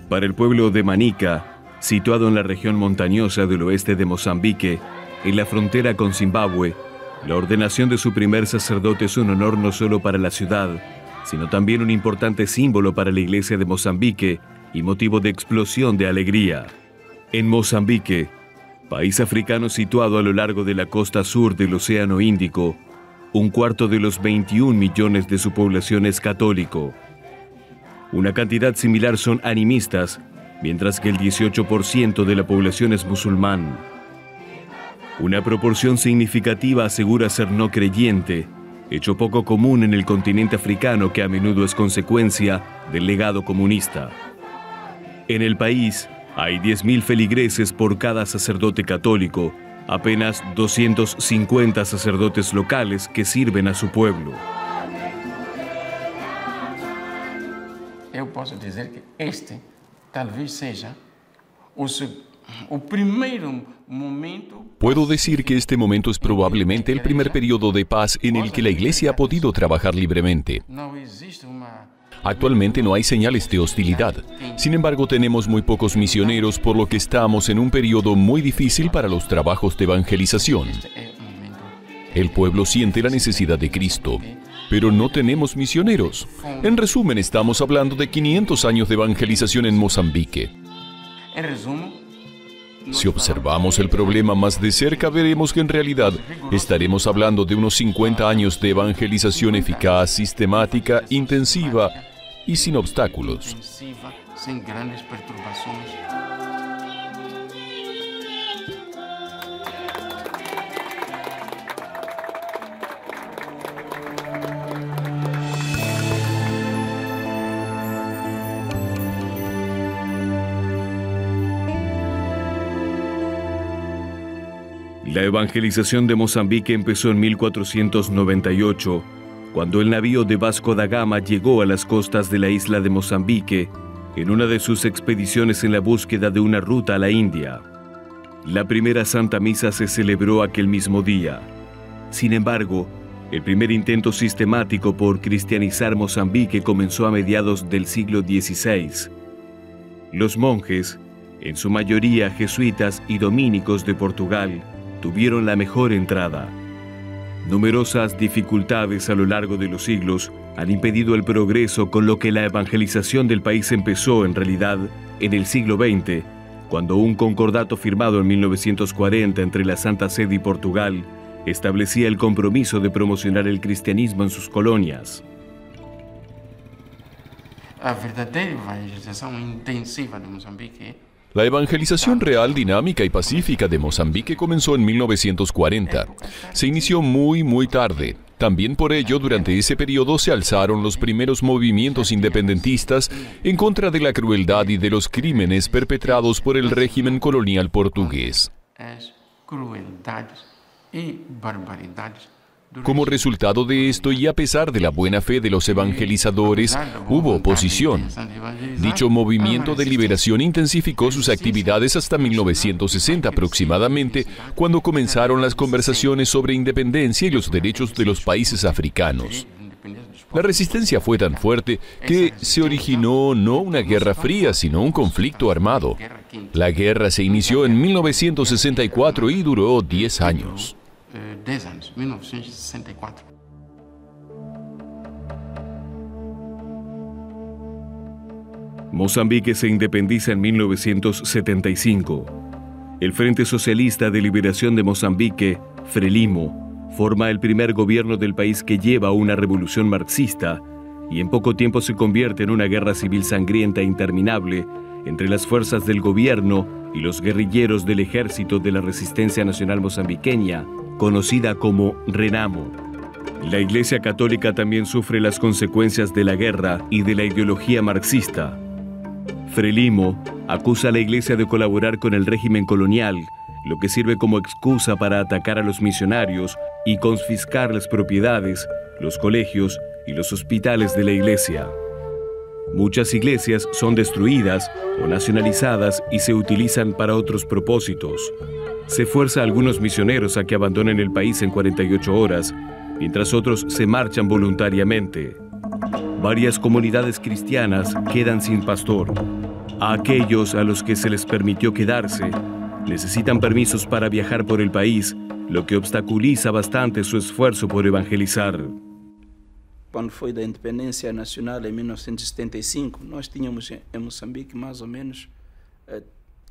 Para el pueblo de Manica, situado en la región montañosa del oeste de Mozambique, en la frontera con Zimbabue, la ordenación de su primer sacerdote es un honor no solo para la ciudad, sino también un importante símbolo para la iglesia de Mozambique y motivo de explosión de alegría. En Mozambique, país africano situado a lo largo de la costa sur del Océano Índico, un cuarto de los 21 millones de su población es católico. Una cantidad similar son animistas, mientras que el 18% de la población es musulmán. Una proporción significativa asegura ser no creyente, hecho poco común en el continente africano que a menudo es consecuencia del legado comunista. En el país hay 10.000 feligreses por cada sacerdote católico, apenas 250 sacerdotes locales que sirven a su pueblo. Eu posso dizer que este talvez seja o primeiro momento. Puedo decir que este momento es probablemente el primer periodo de paz en el que la Iglesia ha podido trabajar libremente. Actualmente no hay señales de hostilidad. Sin embargo, tenemos muy pocos misioneros, por lo que estamos en un periodo muy difícil para los trabajos de evangelización. El pueblo siente la necesidad de Cristo, pero no tenemos misioneros. En resumen, estamos hablando de 500 años de evangelización en Mozambique. Si observamos el problema más de cerca, veremos que en realidad estaremos hablando de unos 50 años de evangelización eficaz, sistemática, intensiva y sin obstáculos. Sin grandes perturbaciones. La evangelización de Mozambique empezó en 1498, cuando el navío de Vasco da Gama llegó a las costas de la isla de Mozambique en una de sus expediciones en la búsqueda de una ruta a la India. La primera Santa Misa se celebró aquel mismo día. Sin embargo, el primer intento sistemático por cristianizar Mozambique comenzó a mediados del siglo XVI. Los monjes, en su mayoría jesuitas y dominicos de Portugal, tuvieron la mejor entrada. Numerosas dificultades a lo largo de los siglos han impedido el progreso, con lo que la evangelización del país empezó en realidad en el siglo XX, cuando un concordato firmado en 1940 entre la Santa Sede y Portugal establecía el compromiso de promocionar el cristianismo en sus colonias. A verdadeira evangelização intensiva de Moçambique. La evangelización real, dinámica y pacífica de Mozambique comenzó en 1940. Se inició muy tarde. También por ello, durante ese periodo se alzaron los primeros movimientos independentistas en contra de la crueldad y de los crímenes perpetrados por el régimen colonial portugués. Crueldades y barbaridades. Como resultado de esto, y a pesar de la buena fe de los evangelizadores, hubo oposición. Dicho movimiento de liberación intensificó sus actividades hasta 1960 aproximadamente, cuando comenzaron las conversaciones sobre independencia y los derechos de los países africanos. La resistencia fue tan fuerte que se originó no una guerra fría, sino un conflicto armado. La guerra se inició en 1964 y duró 10 años. 10 anos, 1964. Mozambique se independiza en 1975. El Frente Socialista de Liberación de Mozambique, Frelimo, forma el primer gobierno del país que lleva una revolución marxista y en poco tiempo se convierte en una guerra civil sangrienta e interminable entre las fuerzas del gobierno y los guerrilleros del Ejército de la Resistencia Nacional Mozambiqueña, conocida como RENAMO. La Iglesia Católica también sufre las consecuencias de la guerra y de la ideología marxista. Frelimo acusa a la Iglesia de colaborar con el régimen colonial, lo que sirve como excusa para atacar a los misionarios y confiscar las propiedades, los colegios y los hospitales de la Iglesia. Muchas iglesias son destruidas o nacionalizadas y se utilizan para otros propósitos. Se fuerza a algunos misioneros a que abandonen el país en 48 horas, mientras otros se marchan voluntariamente. Varias comunidades cristianas quedan sin pastor. A aquellos a los que se les permitió quedarse, necesitan permisos para viajar por el país, lo que obstaculiza bastante su esfuerzo por evangelizar. Quando foi da independência nacional em 1975, nós tínhamos em Moçambique más o menos.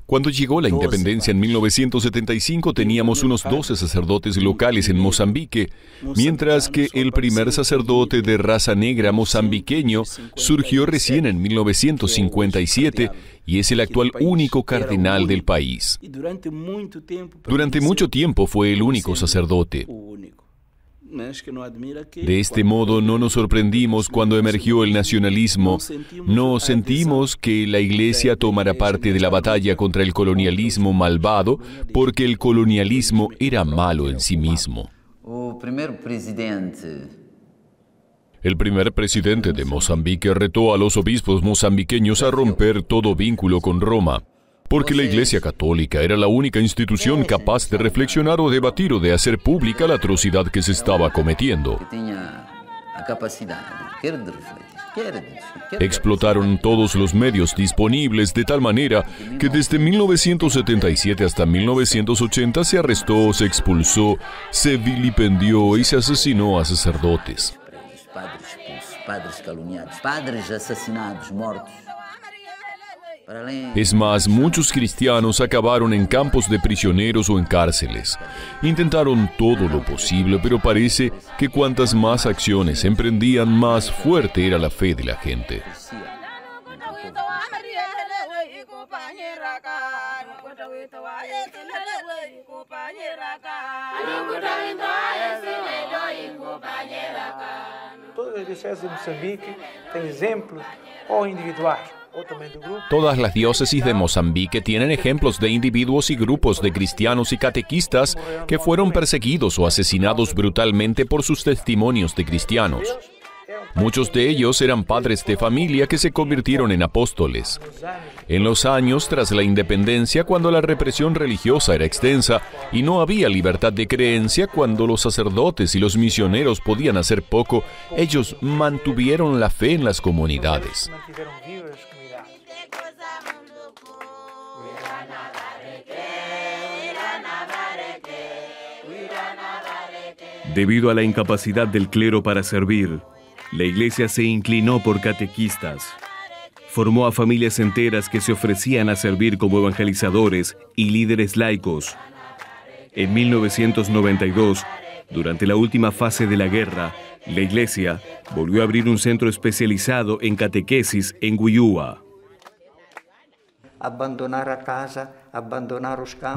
Cuando llegó la independencia en 1975 teníamos unos 12 sacerdotes locales en Mozambique, mientras que el primer sacerdote de raza negra mozambiqueño surgió recién en 1957 y es el actual único cardenal del país. Durante mucho tiempo fue el único sacerdote. De este modo no nos sorprendimos cuando emergió el nacionalismo, no sentimos que la Iglesia tomara parte de la batalla contra el colonialismo malvado, porque el colonialismo era malo en sí mismo. El primer presidente de Mozambique retó a los obispos mozambiqueños a romper todo vínculo con Roma, porque la Iglesia Católica era la única institución capaz de reflexionar o debatir o de hacer pública la atrocidad que se estaba cometiendo. Explotaron todos los medios disponibles de tal manera que desde 1977 hasta 1980 se arrestó, se expulsó, se vilipendió y se asesinó a sacerdotes. Padres calumniados, padres asesinados, muertos. Es más, muchos cristianos acabaron en campos de prisioneros o en cárceles. Intentaron todo lo posible, pero parece que cuantas más acciones emprendían, más fuerte era la fe de la gente. Todas las iglesias de Moçambique tienen ejemplos o individuales. Todas las diócesis de Mozambique tienen ejemplos de individuos y grupos de cristianos y catequistas que fueron perseguidos o asesinados brutalmente por sus testimonios de cristianos. Muchos de ellos eran padres de familia que se convirtieron en apóstoles. En los años tras la independencia, cuando la represión religiosa era extensa y no había libertad de creencia, cuando los sacerdotes y los misioneros podían hacer poco, ellos mantuvieron la fe en las comunidades. Debido a la incapacidad del clero para servir, la Iglesia se inclinó por catequistas. Formó a familias enteras que se ofrecían a servir como evangelizadores y líderes laicos. En 1992, durante la última fase de la guerra, la Iglesia volvió a abrir un centro especializado en catequesis en Guyúa.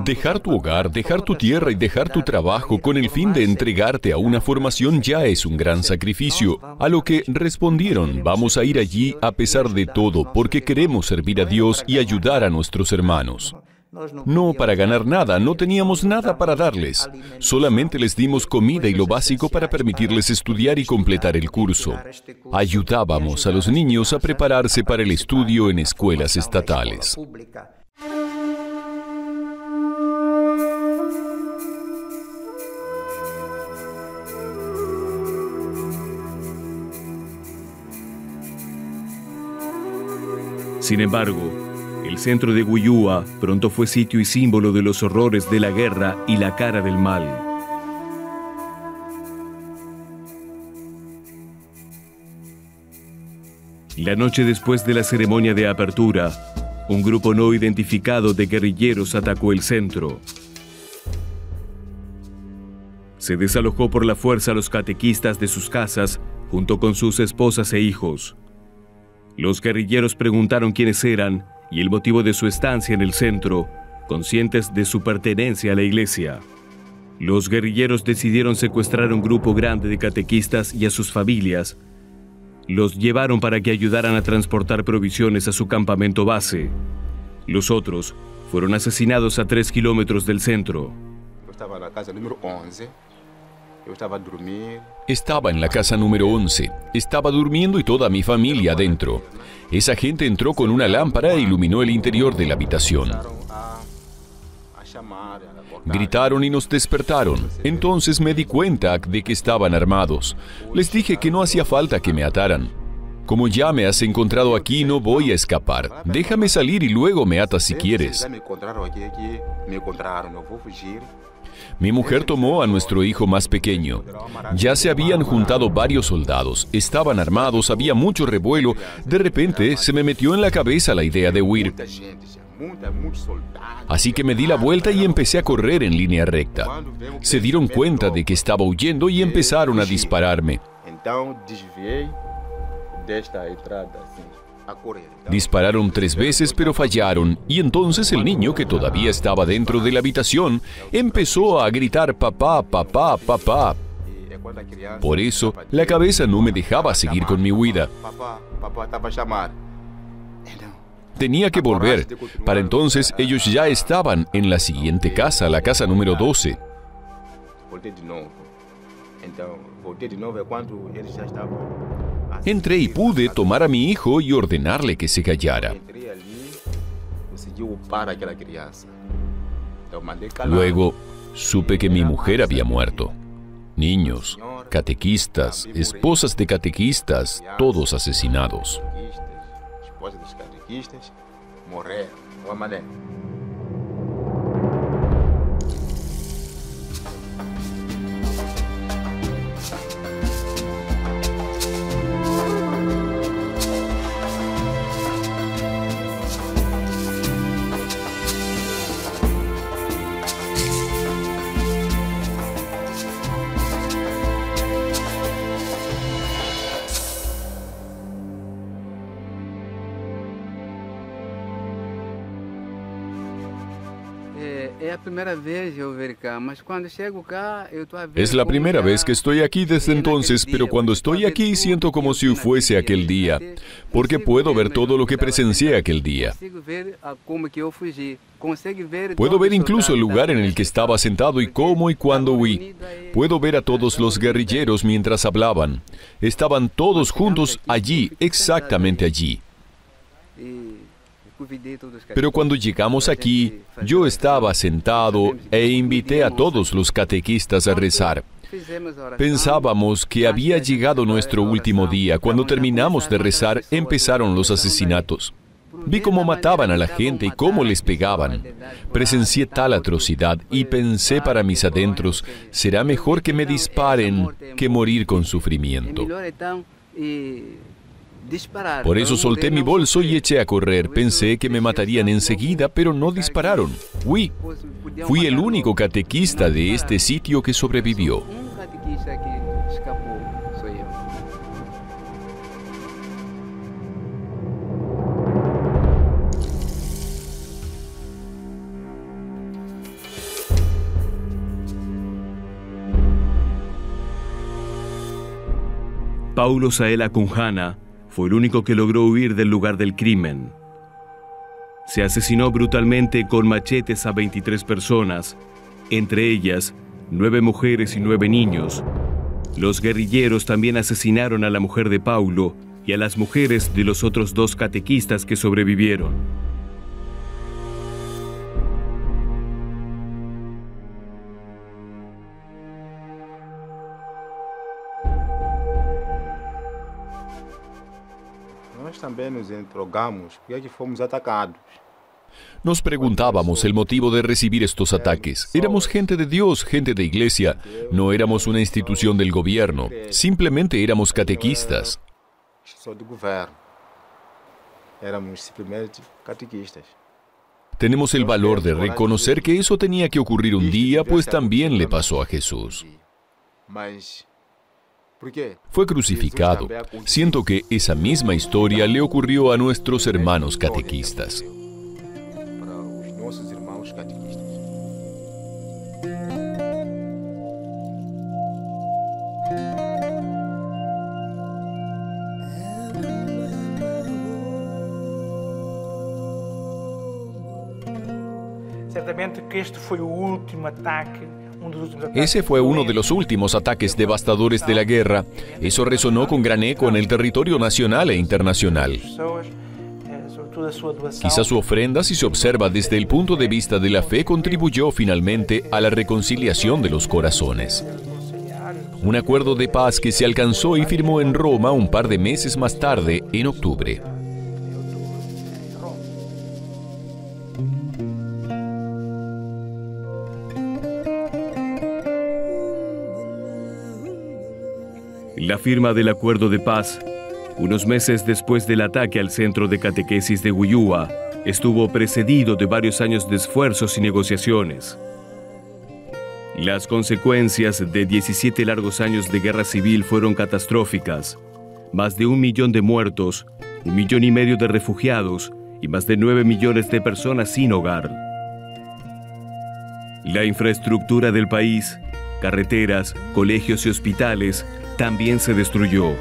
Dejar tu hogar, dejar tu tierra y dejar tu trabajo con el fin de entregarte a una formación ya es un gran sacrificio. A lo que respondieron, vamos a ir allí a pesar de todo, porque queremos servir a Dios y ayudar a nuestros hermanos. No para ganar nada, no teníamos nada para darles. Solamente les dimos comida y lo básico para permitirles estudiar y completar el curso. Ayudábamos a los niños a prepararse para el estudio en escuelas estatales. Sin embargo, el centro de Guyúa pronto fue sitio y símbolo de los horrores de la guerra y la cara del mal. La noche después de la ceremonia de apertura, un grupo no identificado de guerrilleros atacó el centro. Se desalojó por la fuerza a los catequistas de sus casas junto con sus esposas e hijos. Los guerrilleros preguntaron quiénes eran y el motivo de su estancia en el centro, conscientes de su pertenencia a la Iglesia. Los guerrilleros decidieron secuestrar a un grupo grande de catequistas y a sus familias. Los llevaron para que ayudaran a transportar provisiones a su campamento base. Los otros fueron asesinados a 3 kilómetros del centro. Estaba en la casa número 11. Estaba durmiendo y toda mi familia adentro. Esa gente entró con una lámpara e iluminó el interior de la habitación. Gritaron y nos despertaron. Entonces me di cuenta de que estaban armados. Les dije que no hacía falta que me ataran. Como ya me has encontrado aquí, no voy a escapar. Déjame salir y luego me atas si quieres. Mi mujer tomó a nuestro hijo más pequeño. Ya se habían juntado varios soldados, estaban armados, había mucho revuelo. De repente se me metió en la cabeza la idea de huir. Así que me di la vuelta y empecé a correr en línea recta. Se dieron cuenta de que estaba huyendo y empezaron a dispararme. Dispararon 3 veces, pero fallaron, y entonces el niño, que todavía estaba dentro de la habitación, empezó a gritar papá, papá, papá. Por eso, la cabeza no me dejaba seguir con mi huida. Tenía que volver. Para entonces, ellos ya estaban en la siguiente casa, la casa número 12. Entré y pude tomar a mi hijo y ordenarle que se callara. Luego, supe que mi mujer había muerto. Niños, catequistas, esposas de catequistas, todos asesinados. Es la primera vez que estoy aquí desde entonces, pero cuando estoy aquí siento como si fuese aquel día, porque puedo ver todo lo que presencié aquel día. Puedo ver incluso el lugar en el que estaba sentado y cómo y cuándo huí. Puedo ver a todos los guerrilleros mientras hablaban. Estaban todos juntos allí, exactamente allí. Pero cuando llegamos aquí, yo estaba sentado e invité a todos los catequistas a rezar. Pensábamos que había llegado nuestro último día. Cuando terminamos de rezar, empezaron los asesinatos. Vi cómo mataban a la gente y cómo les pegaban. Presencié tal atrocidad y pensé para mis adentros, será mejor que me disparen que morir con sufrimiento. Por eso solté mi bolso y eché a correr. Pensé que me matarían enseguida, pero no dispararon. Huí. Fui el único catequista de este sitio que sobrevivió. Paulo Saela Cunjana fue el único que logró huir del lugar del crimen. Se asesinó brutalmente con machetes a 23 personas, entre ellas 9 mujeres y 9 niños. Los guerrilleros también asesinaron a la mujer de Paulo y a las mujeres de los otros 2 catequistas que sobrevivieron. También nos interrogamos por qué fomos atacados. Nos preguntábamos el motivo de recibir estos ataques. Éramos gente de Dios, gente de iglesia. No éramos una institución del gobierno. Simplemente éramos catequistas. Éramos simplemente catequistas. Tenemos el valor de reconocer que eso tenía que ocurrir un día, pues también le pasó a Jesús. Fue crucificado. Siento que esa misma historia le ocurrió a nuestros hermanos catequistas. Certamente que este fue el último ataque. Ese fue uno de los últimos ataques devastadores de la guerra. Eso resonó con gran eco en el territorio nacional e internacional. Quizá su ofrenda, si se observa desde el punto de vista de la fe, contribuyó finalmente a la reconciliación de los corazones. un acuerdo de paz que se alcanzó y firmó en Roma un par de meses más tarde, en octubre. La firma del acuerdo de paz, unos meses después del ataque al centro de catequesis de Uyúa, estuvo precedido de varios años de esfuerzos y negociaciones. Las consecuencias de 17 largos años de guerra civil fueron catastróficas. Más de 1 millón de muertos, 1,5 millones de refugiados y más de 9 millones de personas sin hogar. La infraestructura del país, carreteras, colegios y hospitales, también se destruyó.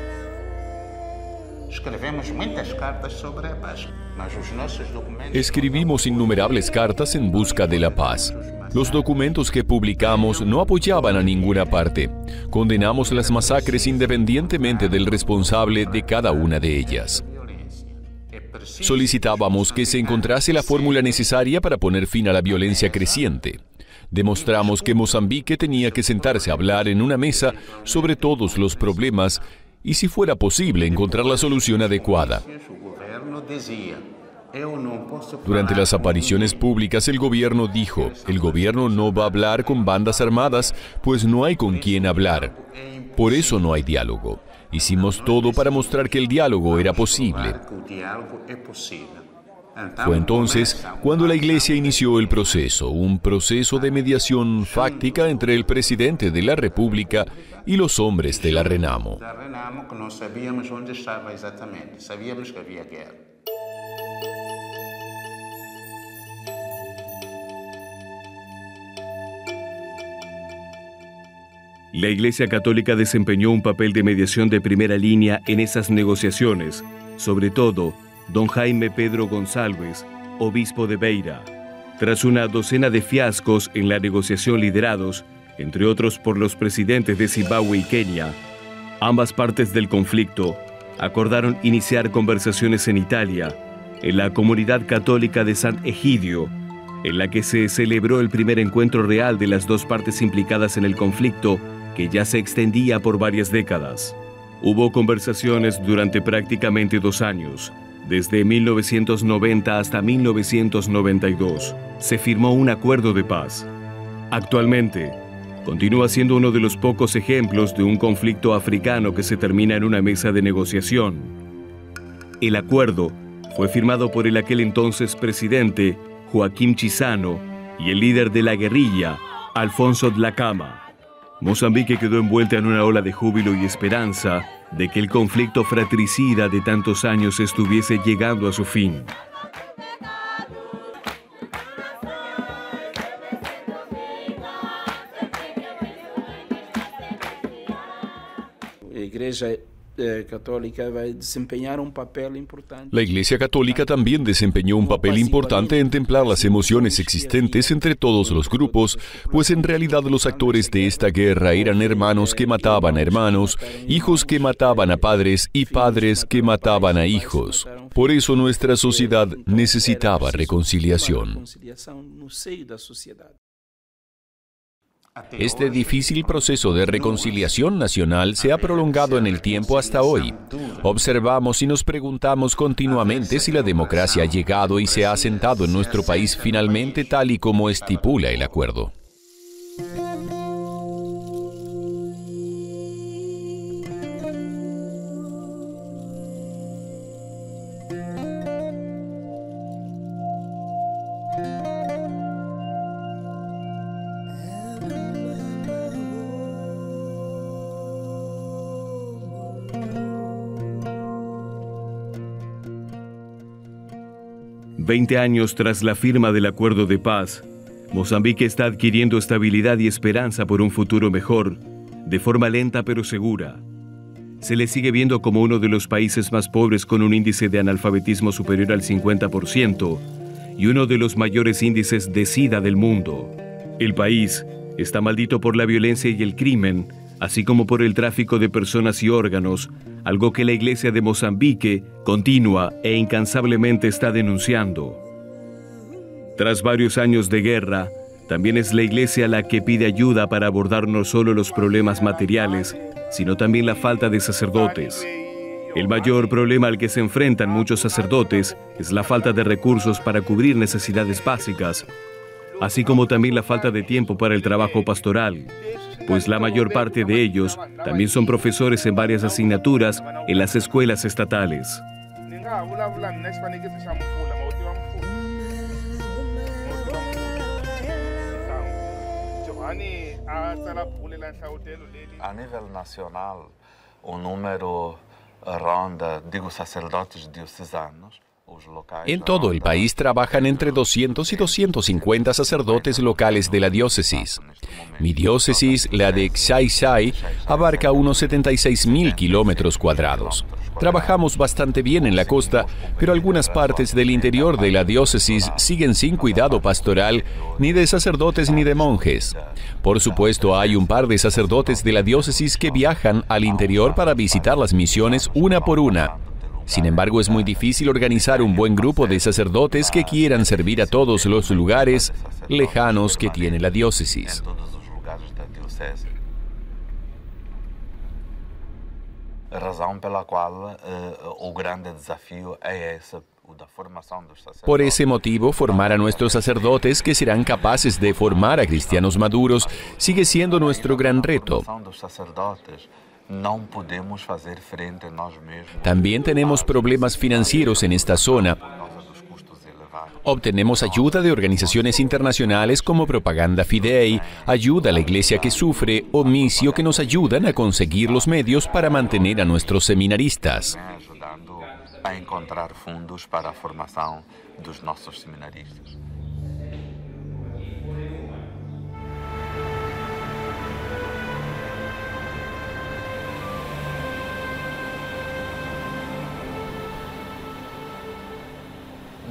Escribimos innumerables cartas en busca de la paz. Los documentos que publicamos no apoyaban a ninguna parte. Condenamos las masacres independientemente del responsable de cada una de ellas. Solicitábamos que se encontrase la fórmula necesaria para poner fin a la violencia creciente. Demostramos que Mozambique tenía que sentarse a hablar en una mesa sobre todos los problemas y, si fuera posible, encontrar la solución adecuada. Durante las apariciones públicas, el gobierno dijo: el gobierno no va a hablar con bandas armadas, pues no hay con quién hablar. Por eso no hay diálogo. Hicimos todo para mostrar que el diálogo era posible. Fue entonces cuando la Iglesia inició el proceso, un proceso de mediación fáctica entre el presidente de la República y los hombres de la Renamo. La Iglesia Católica desempeñó un papel de mediación de primera línea en esas negociaciones, sobre todo don Jaime Pedro González, obispo de Beira. Tras una docena de fiascos en la negociación liderados, entre otros por los presidentes de Zimbabue y Kenia, ambas partes del conflicto acordaron iniciar conversaciones en Italia, en la comunidad católica de San Egidio, en la que se celebró el primer encuentro real de las dos partes implicadas en el conflicto, que ya se extendía por varias décadas. Hubo conversaciones durante prácticamente 2 años. Desde 1990 hasta 1992, se firmó un acuerdo de paz. Actualmente, continúa siendo uno de los pocos ejemplos de un conflicto africano que se termina en una mesa de negociación. El acuerdo fue firmado por el aquel entonces presidente Joaquim Chissano y el líder de la guerrilla, Alfonso Dhlakama. Mozambique quedó envuelta en una ola de júbilo y esperanza de que el conflicto fratricida de tantos años estuviese llegando a su fin. La Iglesia Católica va a desempeñar un papel importante. La Iglesia Católica también desempeñó un papel importante en templar las emociones existentes entre todos los grupos, pues en realidad los actores de esta guerra eran hermanos que mataban a hermanos, hijos que mataban a padres y padres que mataban a hijos. Por eso nuestra sociedad necesitaba reconciliación. Este difícil proceso de reconciliación nacional se ha prolongado en el tiempo hasta hoy. Observamos y nos preguntamos continuamente si la democracia ha llegado y se ha asentado en nuestro país finalmente tal y como estipula el acuerdo. Veinte años tras la firma del acuerdo de paz, Mozambique está adquiriendo estabilidad y esperanza por un futuro mejor, de forma lenta pero segura. Se le sigue viendo como uno de los países más pobres con un índice de analfabetismo superior al 50% y uno de los mayores índices de SIDA del mundo. El país está maldito por la violencia y el crimen, así como por el tráfico de personas y órganos, algo que la Iglesia de Mozambique continua e incansablemente está denunciando. Tras varios años de guerra, También es la Iglesia la que pide ayuda para abordar no solo los problemas materiales, sino también la falta de sacerdotes. El mayor problema al que se enfrentan muchos sacerdotes es la falta de recursos para cubrir necesidades básicas, así como también la falta de tiempo para el trabajo pastoral, pues la mayor parte de ellos también son profesores en varias asignaturas en las escuelas estatales. A nível nacional, o número ronda, sacerdotes diocesanos. En todo el país trabajan entre 200 y 250 sacerdotes locales de la diócesis. Mi diócesis, la de Xai-Xai, abarca unos 76.000 kilómetros cuadrados. Trabajamos bastante bien en la costa, pero algunas partes del interior de la diócesis siguen sin cuidado pastoral, ni de sacerdotes ni de monjes. Por supuesto, hay un par de sacerdotes de la diócesis que viajan al interior para visitar las misiones una por una. Sin embargo, es muy difícil organizar un buen grupo de sacerdotes que quieran servir a todos los lugares lejanos que tiene la diócesis. Por ese motivo, formar a nuestros sacerdotes que serán capaces de formar a cristianos maduros sigue siendo nuestro gran reto. También tenemos problemas financieros en esta zona. Obtenemos ayuda de organizaciones internacionales como Propaganda Fidei, Ayuda a la Iglesia que Sufre o Missio, que nos ayudan a conseguir los medios para mantener a nuestros seminaristas. A encontrar fondos para a formação dos nossos seminaristas.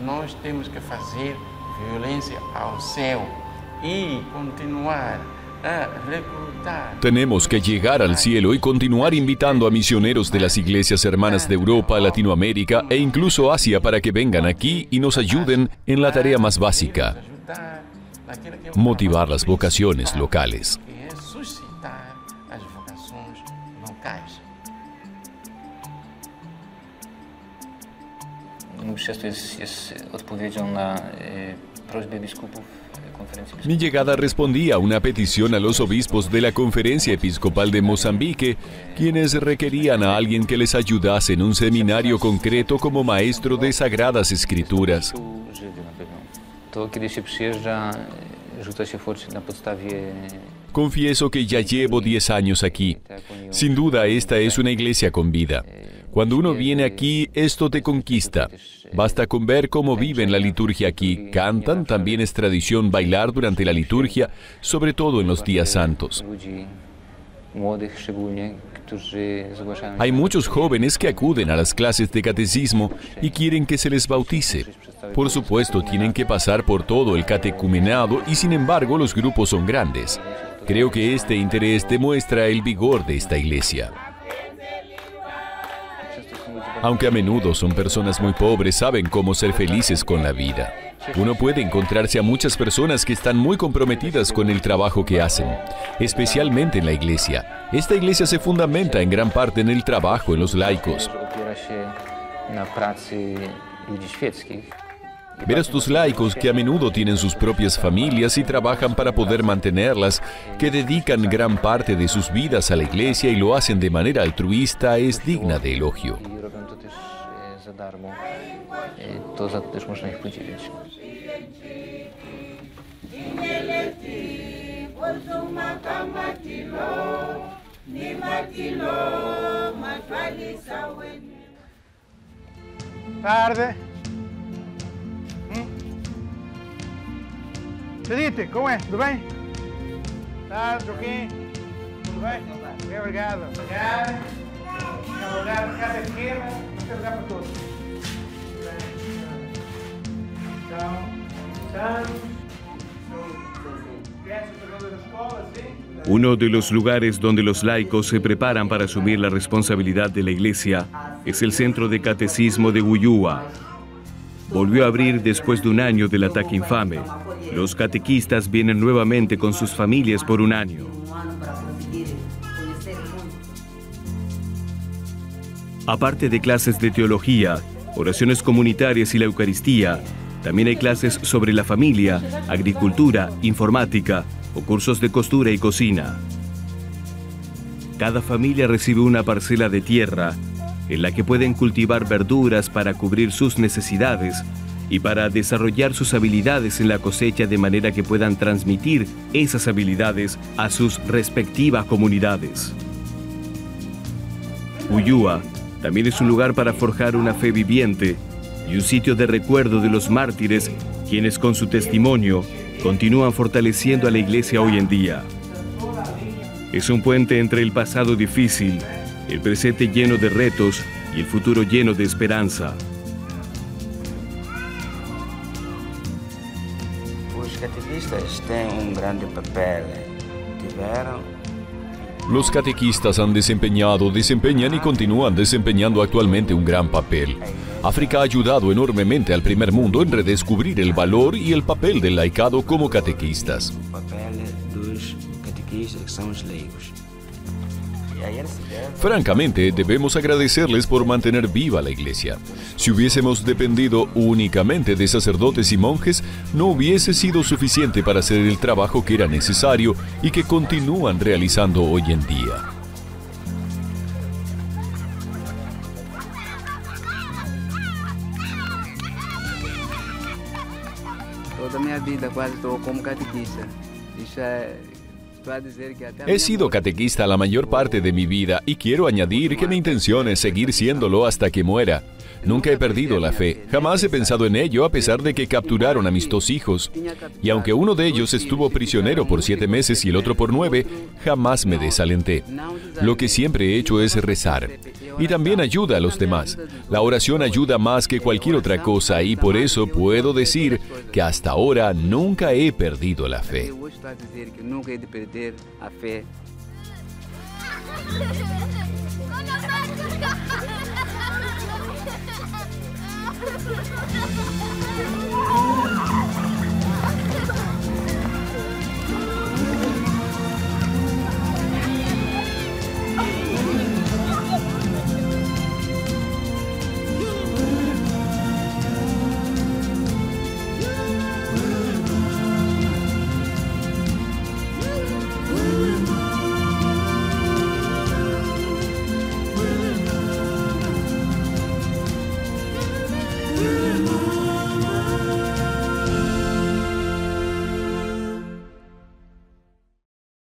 Nós temos que fazer violência ao céu e continuar a reclutar. Tenemos que llegar al cielo y continuar invitando a misioneros de las iglesias hermanas de Europa, Latinoamérica e incluso Asia para que vengan aquí y nos ayuden en la tarea más básica: motivar las vocaciones locales. Mi llegada respondía a una petición a los obispos de la Conferencia Episcopal de Mozambique, quienes requerían a alguien que les ayudase en un seminario concreto como maestro de Sagradas Escrituras. Confieso que ya llevo 10 años aquí. Sin duda, esta es una iglesia con vida. Cuando uno viene aquí, esto te conquista. Basta con ver cómo viven la liturgia aquí. Cantan, también es tradición bailar durante la liturgia, sobre todo en los días santos. Hay muchos jóvenes que acuden a las clases de catecismo y quieren que se les bautice. Por supuesto, tienen que pasar por todo el catecumenado y sin embargo los grupos son grandes. Creo que este interés demuestra el vigor de esta iglesia. Aunque a menudo son personas muy pobres, saben cómo ser felices con la vida. Uno puede encontrarse a muchas personas que están muy comprometidas con el trabajo que hacen, especialmente en la iglesia. Esta iglesia se fundamenta en gran parte en el trabajo en los laicos. Ver a estos laicos que a menudo tienen sus propias familias y trabajan para poder mantenerlas, que dedican gran parte de sus vidas a la iglesia y lo hacen de manera altruista, es digna de elogio. Tarde. Pedite, como é? Tudo bem? Tarde, Joaquim. Tudo bem? Bem, obrigado. Obrigado. Tem lugar para cada esquerda, mas tem lugar para todos. Uno de los lugares donde los laicos se preparan para asumir la responsabilidad de la iglesia es el Centro de Catecismo de Uyua. volvió a abrir después de un año del ataque infame. Los catequistas vienen nuevamente con sus familias por un año. Aparte de clases de teología, oraciones comunitarias y la Eucaristía, también hay clases sobre la familia, agricultura, informática o cursos de costura y cocina. Cada familia recibe una parcela de tierra en la que pueden cultivar verduras para cubrir sus necesidades y para desarrollar sus habilidades en la cosecha de manera que puedan transmitir esas habilidades a sus respectivas comunidades. Uyúa también es un lugar para forjar una fe viviente y un sitio de recuerdo de los mártires, quienes con su testimonio continúan fortaleciendo a la iglesia hoy en día. Es un puente entre el pasado difícil, el presente lleno de retos y el futuro lleno de esperanza. Os catequistas tienen un grande papel. Los catequistas han desempeñado, desempeñan y continúan desempeñando actualmente un gran papel. África ha ayudado enormemente al primer mundo en redescubrir el valor y el papel del laicado como catequistas. O papel dos catequistas que son los laicos. Francamente, debemos agradecerles por mantener viva la iglesia. Si hubiésemos dependido únicamente de sacerdotes y monjes, no hubiese sido suficiente para hacer el trabajo que era necesario y que continúan realizando hoy en día. Toda mi vida quase estou como catequista. He sido catequista la mayor parte de mi vida y quiero añadir que mi intención es seguir siéndolo hasta que muera. Nunca he perdido la fe, jamás he pensado en ello a pesar de que capturaron a mis 2 hijos. Y aunque uno de ellos estuvo prisionero por 7 meses y el otro por 9, jamás me desalenté. Lo que siempre he hecho es rezar. Y también ayuda a los demás. La oración ayuda más que cualquier otra cosa y por eso puedo decir que hasta ahora nunca he perdido la fe. Nunca he de perder a fe.